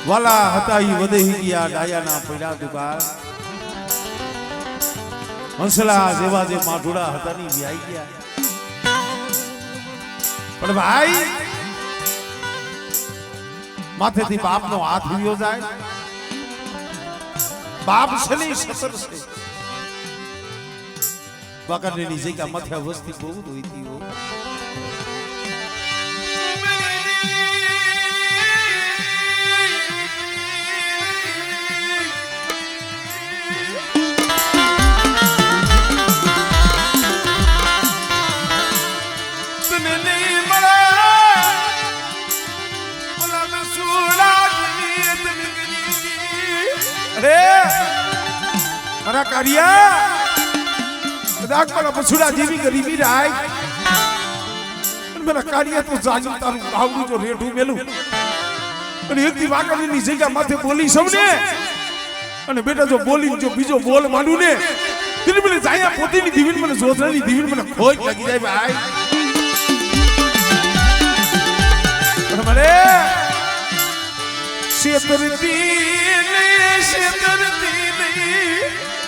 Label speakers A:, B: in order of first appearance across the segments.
A: વાલા હતા ઈ વધેહી ગયા ડાયાના પડ્યા દુકાળ હંસલા જેવા જે માઠુડા હતા ની વ્યાઈ ગયા પણ ભાઈ માથેથી બાપનો હાથ વિયો જાય બાપ છે ને સતર છે વાકડની જગ્યા માથે વસ્તી બહુ દોઈતી હો મારા કારિયા કદાચ મારા પછુડા જેવી ગરીબી રાય મારા કારિયા તો જાજુ તારું આવડું જો રેઠું મેલું અને એક દી વાકડીની જગ્યા માથે બોલી સૌને અને બેટા જો બોલી જો બીજો બોલ માંડું ને તેની મને જાયા પોતીની દીવીને મને જોધરાની દીવીને મને ખોજ લાગી જાય ભાઈ અને મને શેતરતી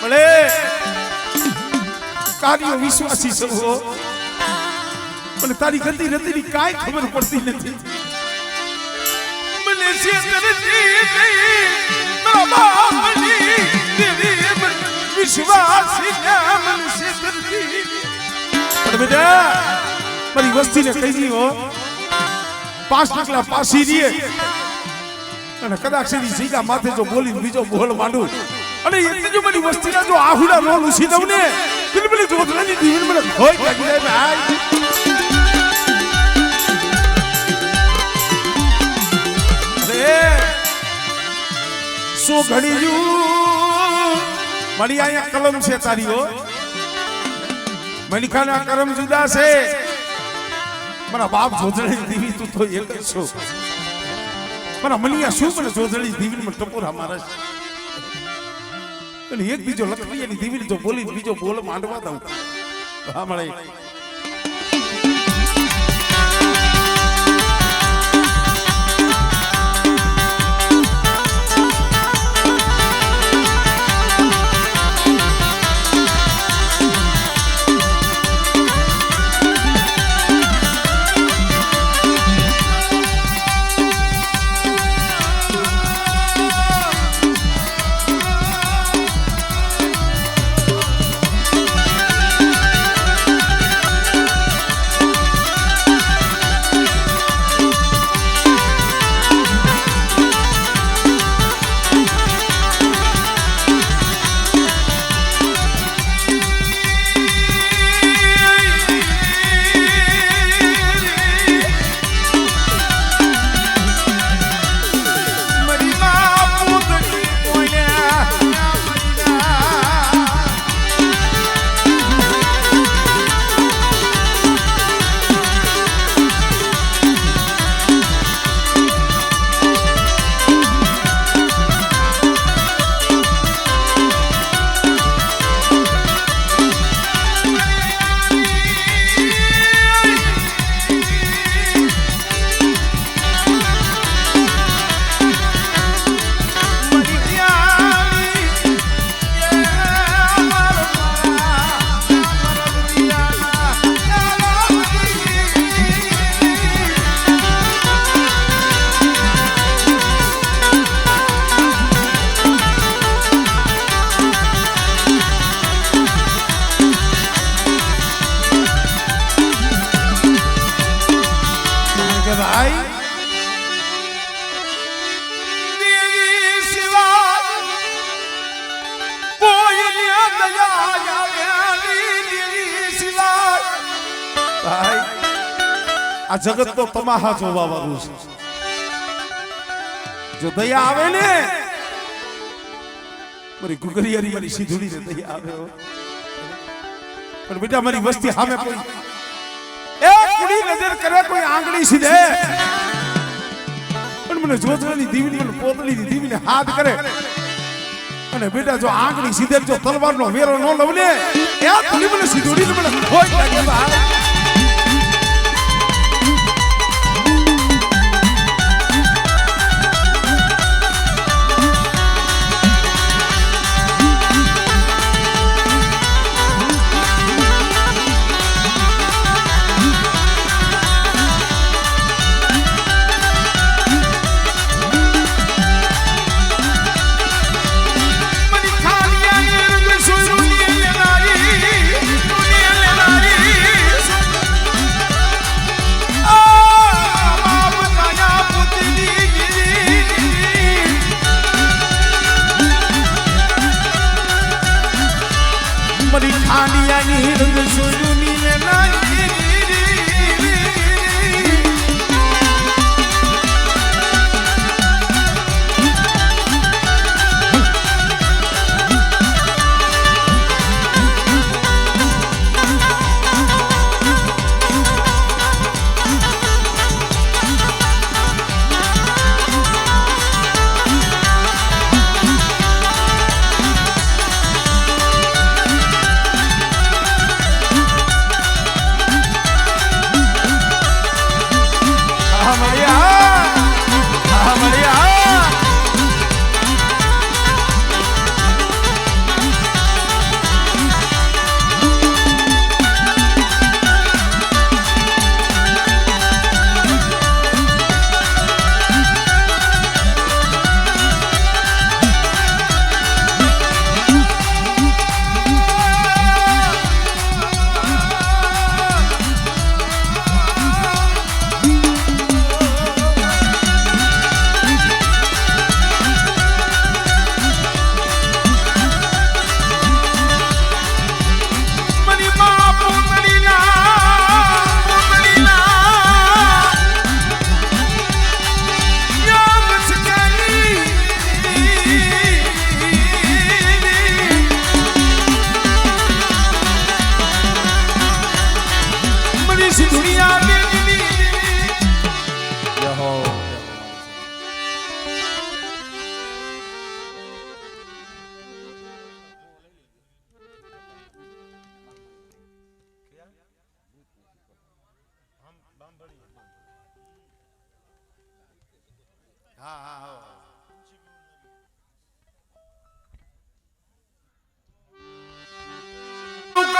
A: મળે કાર્યો વિશ્વાસી સૌ મને તારી ગતિ રતિની કાંઈ ખબર પડતી નથી મને વિશ્વાસી પણ બેટા મારી વસ્તીને કહી દી હો 5 ટકલા પાસી દે અને કદાચ એની સીગા માથે જો બોલીને બીજો બોલ માંડું અને એટલી જો મારી વસ્તીના જો આહુડા રોલ ઉસી દઉં ને બિલબિલ જોધરાની દીવીને મને ખોઈ લાગી જાય ભાઈ અરે સો ઘડીયું મારી અહીંયા કલમ છે તારી હો મલિકાના કરમ જુદા છે મારા બાપ જોધરાની દીવી તું તો એક જ છો મારા મલિયા શું મને જોધરાની દીવીને મને ટપોરા મારે અને એક બીજો લખડીની દીવીને જો બોલી બીજો બોલ માંડવા દઉં હા મળે આ જગત તો તમાહા જોવા વાળું છે જો દયા આવે ને મારી ગુગરિયારી મારી સીધુડી ને દયા આવે પણ બેટા મારી વસ્તી સામે કોઈ એ કુડી નજર કરે કોઈ આંગળી સીધે પણ મને જોધરાની દીવીને મને પોતળીની દીવીને હાથ કરે અને બેટા જો આંગળી સીધે જો તલવારનો વેરો ન લઉં ને એ કુડી મને સીધુડી મને ખોઈ લાગી ભાઈ ની રંગ સોયું નીલે નાઈ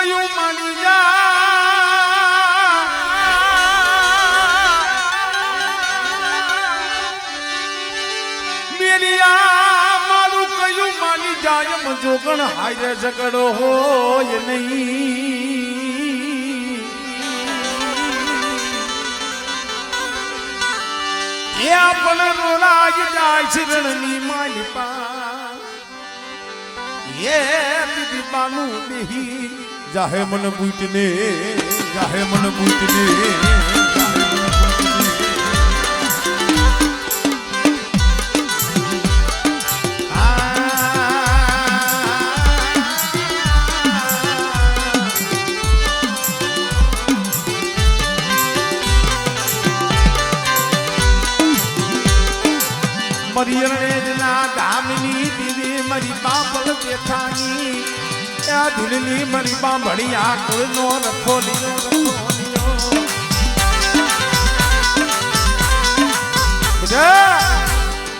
A: કયું માની જા મેલિયા મારું કયું માની જાય મજોગણ હારે ઝઘડો હોય નહીં એ આપણ રોલાય જાય શરણની માલિપા એ દીપાનું બેહી જાહે મન બૂટને જાહે મન બૂટને મરી રણેજના ધામની દીવી મારી બાપલ બેઠાની આ દિલની મારી બાંભણી આ કોઈનો રખો લીયો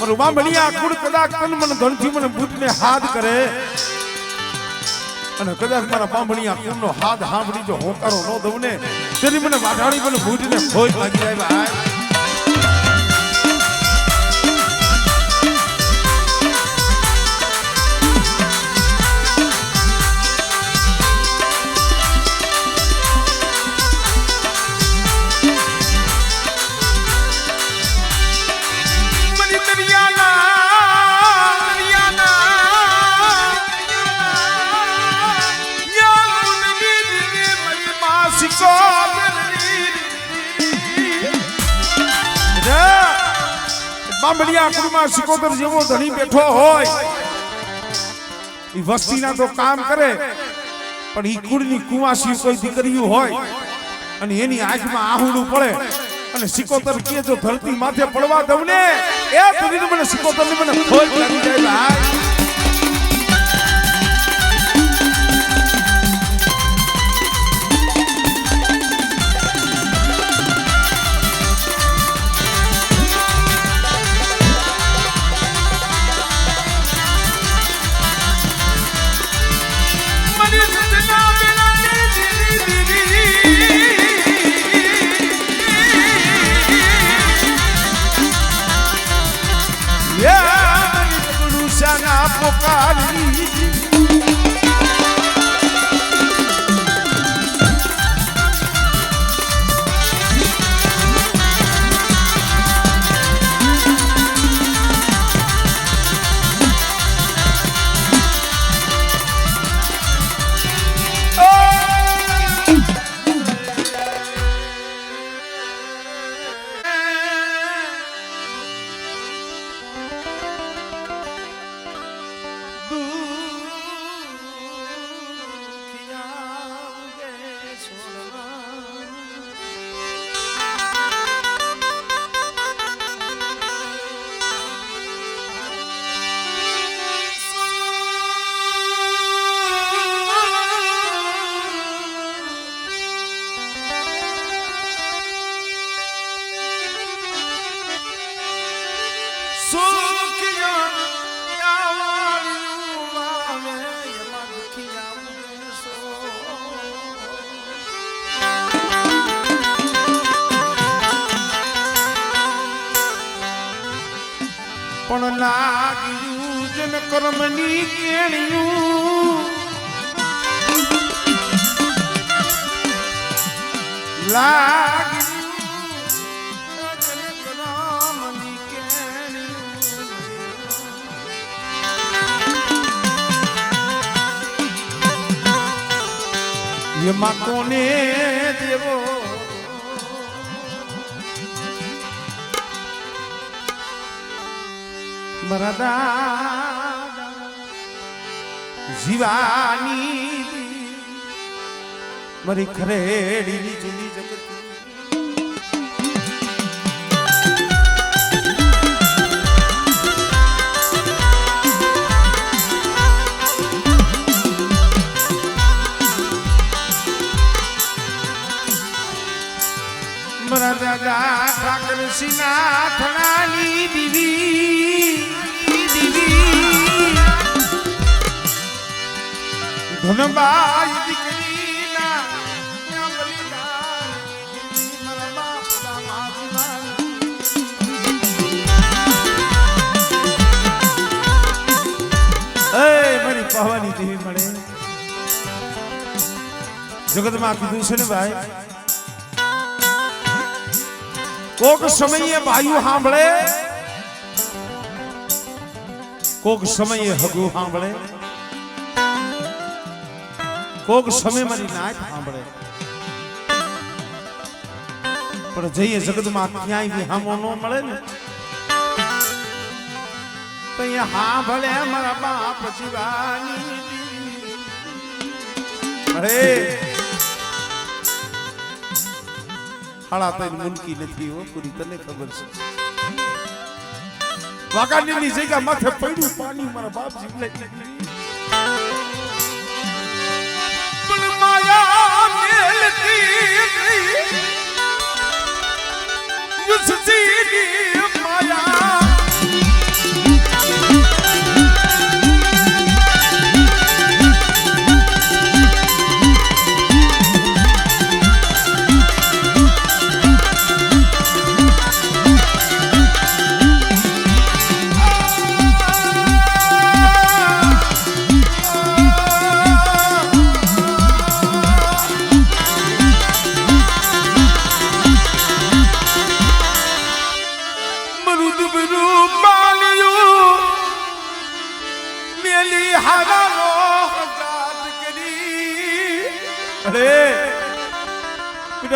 A: મારું બાંભણી આ કુળ કદાચ તન મન ધનથી મને બુદ્ધને હાથ કરે અને કદાચ મારા બાંભણી આ કુળનો હાથ સાંભળી જો હોકારો ન દઉં ને તેની મને વાઢાણી મને બુદ્ધને ખોજ લાગી જાય ભાઈ બાંભડિયા કુળમાં સિકોતર જેવો ધણી બેઠો હોય ઈ વસ્તીના તો કામ કરે પણ ઈ કુળની કુવાસી કોઈ દીકરીઓ હોય અને એની આંખમાં આહુડું પડે અને સિકોતર કે જો ધરતી માથે પડવા દઉં ને એ ધરીને મને સિકોતરની મને ખોજ લાગી જાય ભાઈ લાગ્યું જન કર્મની કેણિયું લાગ્યું જન કર્મની કેણિયું એમાં કોને દેવો મરદા જીવાની મારી ખરેડીની જૂની જગત મરદા ઠાકર સિના થણાની દીવી ધનબાઈ દીકરીના બલિદાન મારા બાપના માજીમાં એ મારી પાવાની દેવી મળે જગતમાં કીધું છે ને ભાઈ કોક સમયે ભાઈઓ સાંભળે કોક સમયે હગુ સાંભળે કોક સમય મારી નાચ સાંભળે પણ જઈએ જગતમાં ક્યાંય બી હામો ન મળે ને તો અહીંયા હા ભલે મારા બાપ જીવાની અરે હાડા તઈ મુનકી નથી હો પૂરી તને ખબર છે વાકાની જગ્યા માથે પડ્યું પાણી મારા બાપ જીવલે माया मिलती मुझसे माया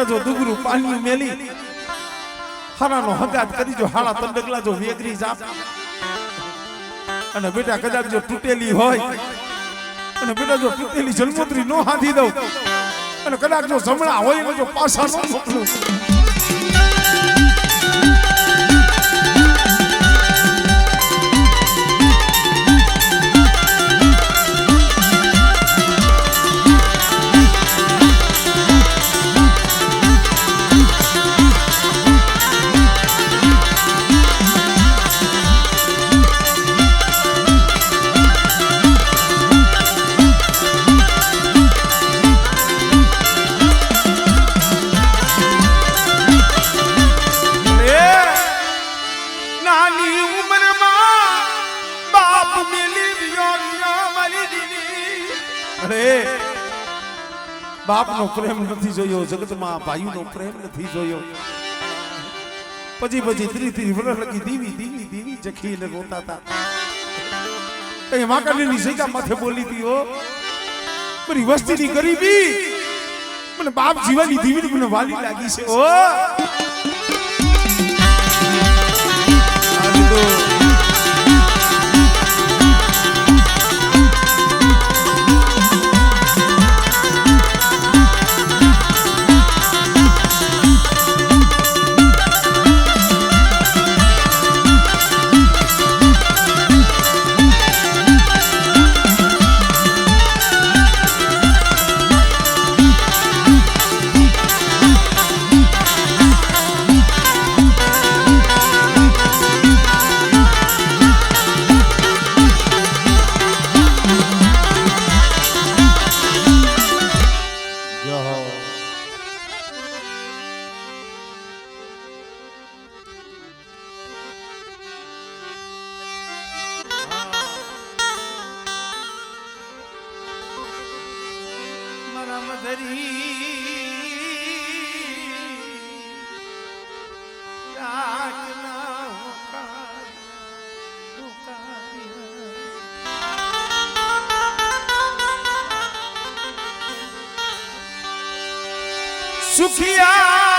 A: જો દુગરું પાણી મેલી હારાનો હગાત કરી જો હાડા તંડકલા જો વેગરી જાપ અને બેટા કદાચ જો તૂટેલી હોય અને બેટા જો તૂટેલી જન્મોત્રી નો હાથી દઉં અને કદાચ જો જમણા હોય ને જો પાછા નો મોકલું બાપનો પ્રેમ નથી જોયો જગતમાં ભાઈનો પ્રેમ નથી જોયો પછી ત્રી વર્ષ લગી દીવી દીવી દીવી જખીને રોતા હતા કઈ વાકાની જગ્યા માથે બોલી હતી હો મારી વસ્તીની ગરીબી મને બાપ જીવાની દીવી મને વાલી લાગી છે ઓ રામ ધરી રાખના સુખિયા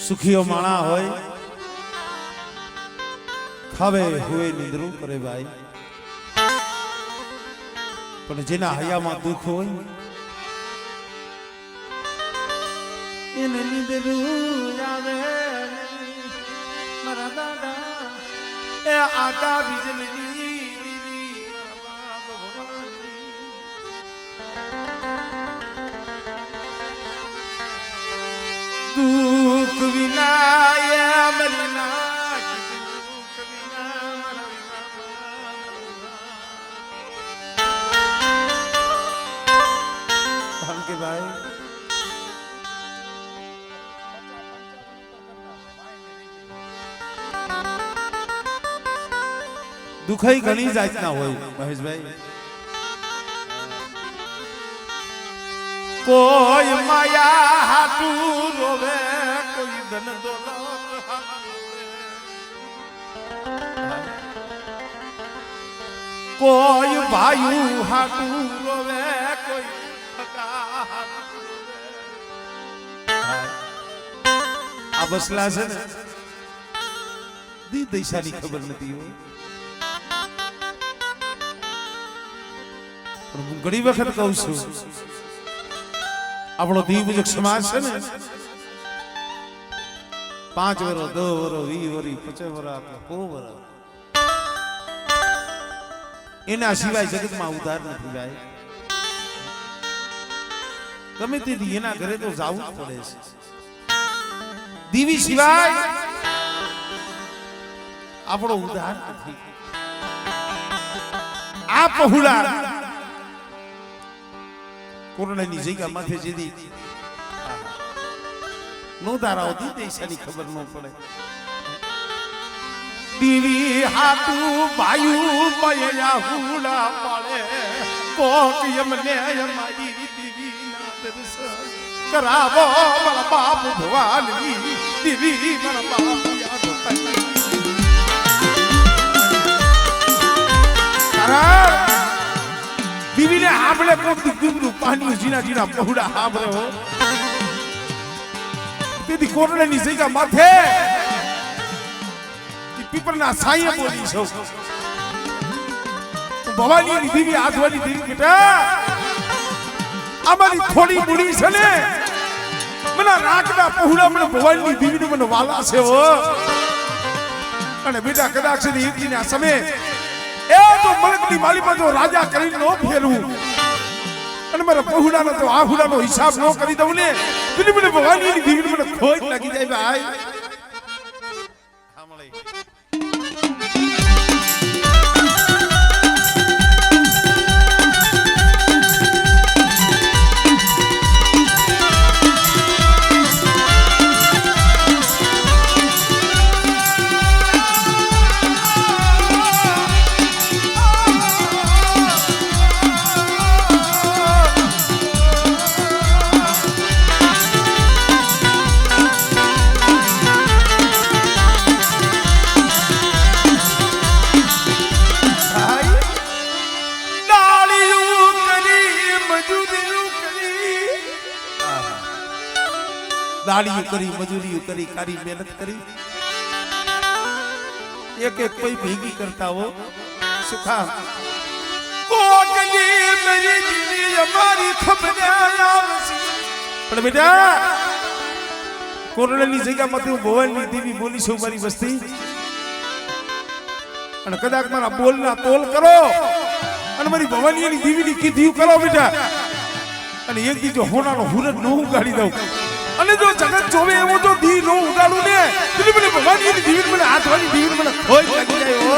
A: સુખીઓ માણા હોય ખાવે હોય નિંદ્રું કરે ભાઈ પણ જેના હૈયામાં દુઃખ હોય એને નિંદ્રું આવે મારા દાદા એ આટા બીજલી દુઃખ વિના મરના દુઃખ વિના મરા કે ભાઈ દુઃખઈ ઘણી જાતના હોય મહેશભાઈ કોઈ માયા હાટું રોવે કોઈ ધન દોલત કોઈ ભાઈ હાટું રોવે કોઈ આ બસલા છે ને દી દૈસાની ખબર નથી હોય પણ હું ઘણી વખત કહું છું આપણો દીવજક સમાજ છે ને 5 વર્ષ 10 વર્ષ 20 વર્ષ 50 વર્ષ 100 વર્ષ એના સિવાય જગતમાં ઉધાર નથી ભાઈ ગમે તેથી એના ઘરે તો જવું જ પડે છે દીવી સિવાય આપણો ઉધાર નથી આ પહુડા કોરોનાની જગ્યા માથે જેદી નો ધારા હોતી દેશાની ખબર ન પડે દીવી હાટુ ભાયુ મયા હુડા પાળે કોક યમને યમાઈ દીવી ના દર્શન કરાવો મારા બાપ ભવાની દીવી મારા બાપ યાદ કરી દીવી ને આપણે કોક દીકરું પાણી જીના જીના પહોડા હાબરે હો તેથી કોરડાની જગ્યા માથે પીપરના સાયે બોલી છો ભવાનીની દીવી આધવાની દીવી બેટા અમારી થોડી બુડી છે ને મને રાખના પહોડા મને ભવાનીની દીવીને મને વાલા છે હો અને બેટા કદાચ છે એક દિન આ સમય એ તો મલકની માલીમાં જો રાજા કરીને નો ફેરવું અને મારા પહોડાનો તો આહુડાનો હિસાબ નો કરી દઉં ને તો મને ભવાનીની દીવીને મને ખોટ લાગી જાય ભાઈ દાડીઓ કરી મજૂરીઓ કરી કારી મહેનત કરી એક એક કોઈ ભેગી કરતા હો સુખા કોકલી મેરી દીવી અમારી ખબર આવશે પણ બેટા કોરડાની જગ્યામાં તું ભવાનીની દેવી બોલી છો મારી વસ્તી અને કદાચ મારા બોલના તોલ કરો અને મારી ભવાનીની દેવીની કીધું કરો બેટા અને એક દી જો હોનાનો હુરત ન ઉગાડી દઉં અને જો જગત જોવે એવો તો દી નો ઉગાડું ને પેલી મને ભગવાનની દીવી મને હાથવાની દીવી મને ખોઈ લાગી જાય હો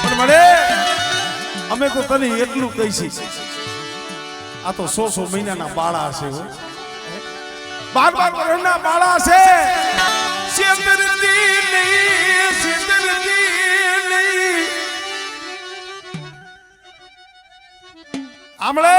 A: પણ મળે અમે તો તને એટલું કહીશી આ તો 100 મહિનાના બાળા છે હો 12 વર્ષના બાળા છે સિંદરતી નહીં આમળે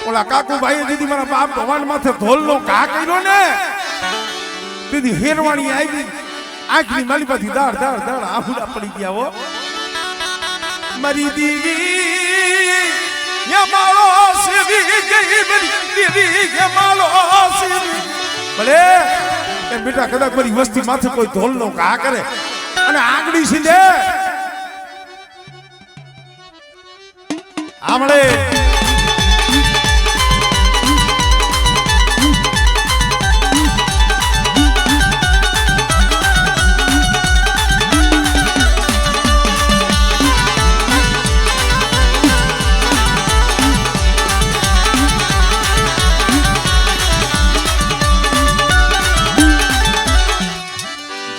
A: ઓલા કાકુ ભાઈ દીદી મારા બાપ ભગવાન માથે ધોલ નો ઘા કર્યો ને દીદી હેરવાણી આવી આંખની માલિપાથી દાડ આહુડા પડી ગયા હો મારી દીવી યમાલો સેવી ગઈ મારી દીવી યમાલો સેવી ભલે એ બેટા કદાચ મારી વસ્તી માથે કોઈ ધોલ નો ઘા કરે અને આંગળી સીંધે આમળે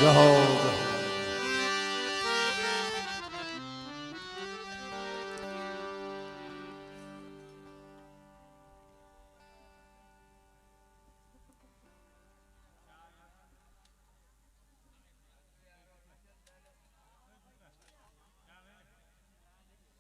B: જહો